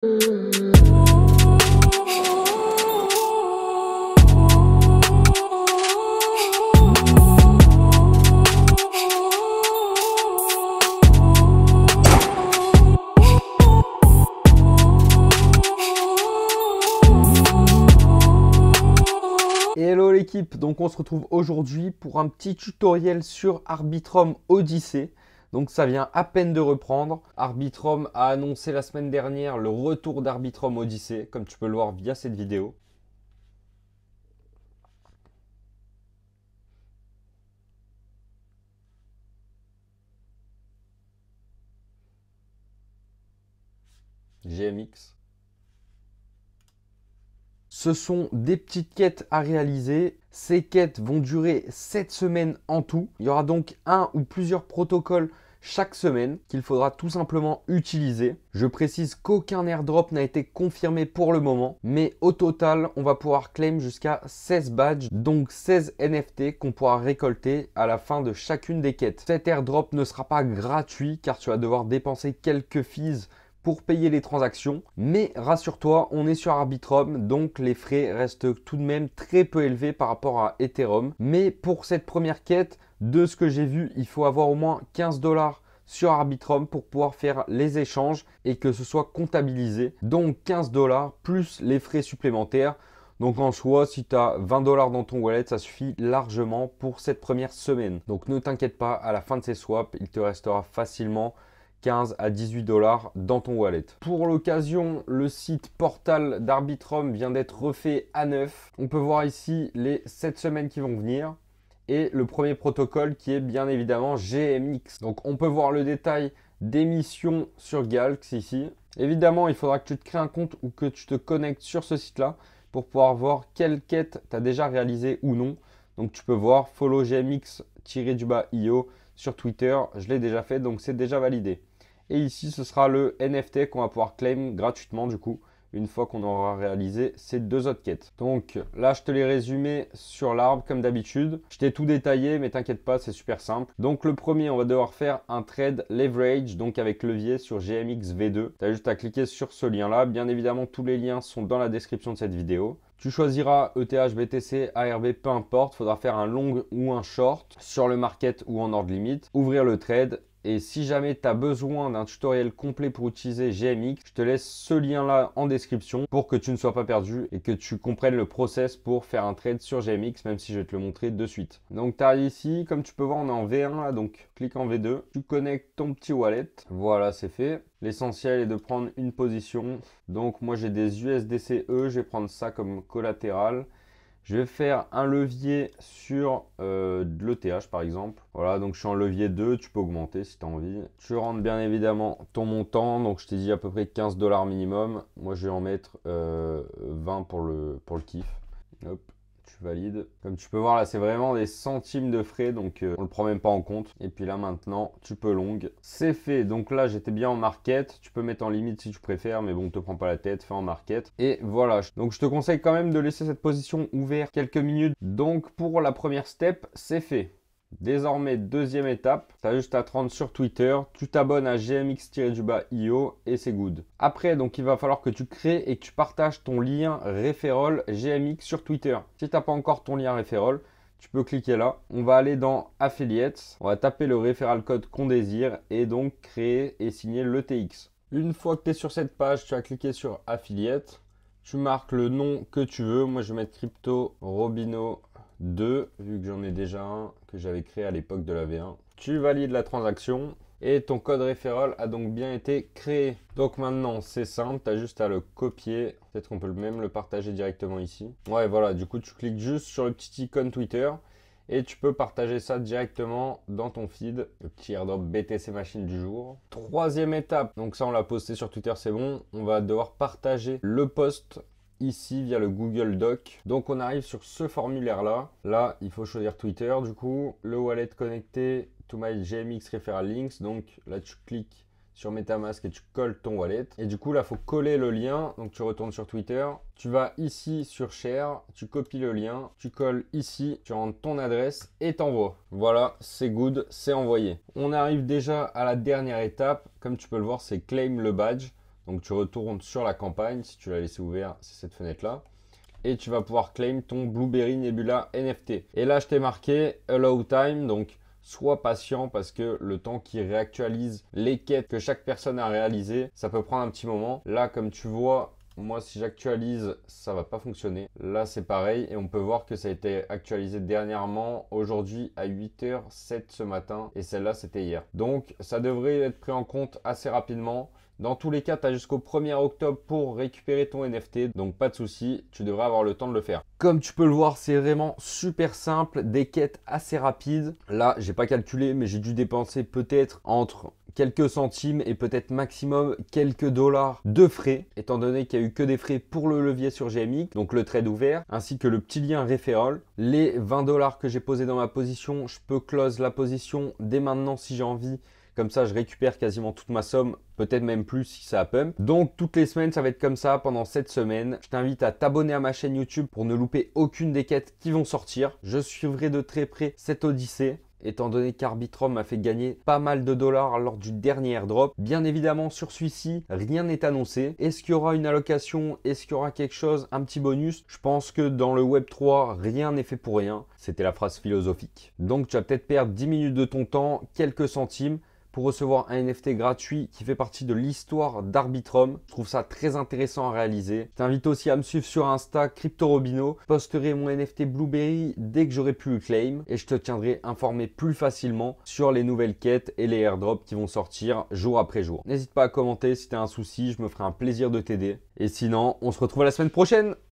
Hello l'équipe, donc on se retrouve aujourd'hui pour un petit tutoriel sur Arbitrum Odyssey. Donc ça vient à peine de reprendre. Arbitrum a annoncé la semaine dernière le retour d'Arbitrum Odyssey, comme tu peux le voir via cette vidéo. GMX. Ce sont des petites quêtes à réaliser. Ces quêtes vont durer 7 semaines en tout. Il y aura donc un ou plusieurs protocoles chaque semaine qu'il faudra tout simplement utiliser. Je précise qu'aucun airdrop n'a été confirmé pour le moment, mais au total, on va pouvoir claim jusqu'à 16 badges, donc 16 NFT qu'on pourra récolter à la fin de chacune des quêtes. Cet airdrop ne sera pas gratuit car tu vas devoir dépenser quelques fees pour payer les transactions, mais rassure-toi, on est sur Arbitrum, donc les frais restent tout de même très peu élevés par rapport à Ethereum. Mais pour cette première quête, de ce que j'ai vu, il faut avoir au moins 15 $ sur Arbitrum pour pouvoir faire les échanges et que ce soit comptabilisé. Donc 15 $ plus les frais supplémentaires. Donc en soi, si tu as 20 $ dans ton wallet, ça suffit largement pour cette première semaine. Donc ne t'inquiète pas, à la fin de ces swaps, il te restera facilement 15 à 18 $ dans ton wallet. Pour l'occasion, le site portal d'Arbitrum vient d'être refait à neuf. On peut voir ici les 7 semaines qui vont venir et le premier protocole qui est bien évidemment GMX. Donc on peut voir le détail des missions sur Galx ici. Évidemment, il faudra que tu te crées un compte ou que tu te connectes sur ce site-là pour pouvoir voir quelle quête tu as déjà réalisé ou non. Donc tu peux voir follow GMX-IO sur Twitter. Je l'ai déjà fait, donc c'est déjà validé. Et ici, ce sera le NFT qu'on va pouvoir claim gratuitement du coup, une fois qu'on aura réalisé ces deux autres quêtes. Donc là, je te l'ai résumé sur l'arbre comme d'habitude. Je t'ai tout détaillé, mais t'inquiète pas, c'est super simple. Donc le premier, on va devoir faire un trade leverage, donc avec levier sur GMX V2. Tu as juste à cliquer sur ce lien-là. Bien évidemment, tous les liens sont dans la description de cette vidéo. Tu choisiras ETH, BTC, ARB, peu importe. Il faudra faire un long ou un short sur le market ou en ordre limite. Ouvrir le trade. Et si jamais tu as besoin d'un tutoriel complet pour utiliser GMX, je te laisse ce lien là en description pour que tu ne sois pas perdu et que tu comprennes le process pour faire un trade sur GMX, même si je vais te le montrer de suite. Donc tu arrives ici, comme tu peux voir, on est en V1 là, donc clique en V2. Tu connectes ton petit wallet. Voilà, c'est fait. L'essentiel est de prendre une position. Donc moi j'ai des USDCE, je vais prendre ça comme collatéral. Je vais faire un levier sur de l'ETH par exemple. Voilà, donc je suis en levier 2, tu peux augmenter si tu as envie. Tu rentres bien évidemment ton montant, donc je t'ai dit à peu près 15 $ minimum. Moi je vais en mettre 20 pour le kiff. Hop. Tu valides. Comme tu peux voir là, c'est vraiment des centimes de frais, donc on le prend même pas en compte. Et puis là maintenant, tu peux long. C'est fait. Donc là, j'étais bien en market. Tu peux mettre en limite si tu préfères, mais bon, ne te prends pas la tête, fais en market. Et voilà. Donc je te conseille quand même de laisser cette position ouverte quelques minutes. Donc pour la première step, c'est fait. Désormais, deuxième étape, tu as juste à te rendre sur Twitter, tu t'abonnes à GMX-IO et c'est good. Après, donc il va falloir que tu crées et que tu partages ton lien referral GMX sur Twitter. Si tu n'as pas encore ton lien referral, tu peux cliquer là. On va aller dans Affiliates, on va taper le referral code qu'on désire et donc créer et signer l'ETX. Une fois que tu es sur cette page, tu vas cliquer sur Affiliate. Tu marques le nom que tu veux. Moi, je vais mettre Crypto Robino 2, vu que j'en ai déjà un que j'avais créé à l'époque de la V1. Tu valides la transaction et ton code referral a donc bien été créé. Donc maintenant, c'est simple, tu as juste à le copier. Peut-être qu'on peut même le partager directement ici. Ouais, voilà, du coup, tu cliques juste sur le petit icône Twitter et tu peux partager ça directement dans ton feed. Le petit airdrop BTC Machine du jour. Troisième étape, donc ça on l'a posté sur Twitter, c'est bon. On va devoir partager le post ici via le Google Doc. Donc on arrive sur ce formulaire là. Là, il faut choisir Twitter du coup. Le wallet connecté to my GMX referral links. Donc là, tu cliques sur MetaMask et tu colles ton wallet. Et du coup, là, il faut coller le lien. Donc tu retournes sur Twitter. Tu vas ici sur Share. Tu copies le lien. Tu colles ici. Tu rentres ton adresse et t'envoies. Voilà, c'est good, c'est envoyé. On arrive déjà à la dernière étape. Comme tu peux le voir, c'est Claim le badge. Donc tu retournes sur la campagne, si tu l'as laissé ouvert, c'est cette fenêtre-là. Et tu vas pouvoir claim ton Blueberry Nebula NFT. Et là, je t'ai marqué Allow Time, donc sois patient parce que le temps qui réactualise les quêtes que chaque personne a réalisées, ça peut prendre un petit moment. Là, comme tu vois, moi, si j'actualise, ça va pas fonctionner. Là, c'est pareil et on peut voir que ça a été actualisé dernièrement, aujourd'hui à 8h07 ce matin et celle-là, c'était hier. Donc, ça devrait être pris en compte assez rapidement. Dans tous les cas, tu as jusqu'au 1er octobre pour récupérer ton NFT, donc pas de souci, tu devrais avoir le temps de le faire. Comme tu peux le voir, c'est vraiment super simple, des quêtes assez rapides. Là, j'ai pas calculé, mais j'ai dû dépenser peut-être entre quelques centimes et peut-être maximum quelques dollars de frais, étant donné qu'il n'y a eu que des frais pour le levier sur GMX, donc le trade ouvert, ainsi que le petit lien referral. Les 20 dollars que j'ai posés dans ma position, je peux close la position dès maintenant si j'ai envie. Comme ça, je récupère quasiment toute ma somme, peut-être même plus si ça pump. Donc, toutes les semaines, ça va être comme ça pendant 7 semaines. Je t'invite à t'abonner à ma chaîne YouTube pour ne louper aucune des quêtes qui vont sortir. Je suivrai de très près cette odyssée, étant donné qu'Arbitrum m'a fait gagner pas mal de dollars lors du dernier airdrop. Bien évidemment, sur celui-ci, rien n'est annoncé. Est-ce qu'il y aura une allocation? Est-ce qu'il y aura quelque chose? Un petit bonus? Je pense que dans le Web3, rien n'est fait pour rien. C'était la phrase philosophique. Donc, tu vas peut-être perdre 10 minutes de ton temps, quelques centimes, pour recevoir un NFT gratuit qui fait partie de l'histoire d'Arbitrum. Je trouve ça très intéressant à réaliser. Je t'invite aussi à me suivre sur Insta, CryptoRobino. Je posterai mon NFT Blueberry dès que j'aurai pu le claim et je te tiendrai informé plus facilement sur les nouvelles quêtes et les airdrops qui vont sortir jour après jour. N'hésite pas à commenter si tu as un souci, je me ferai un plaisir de t'aider. Et sinon, on se retrouve la semaine prochaine.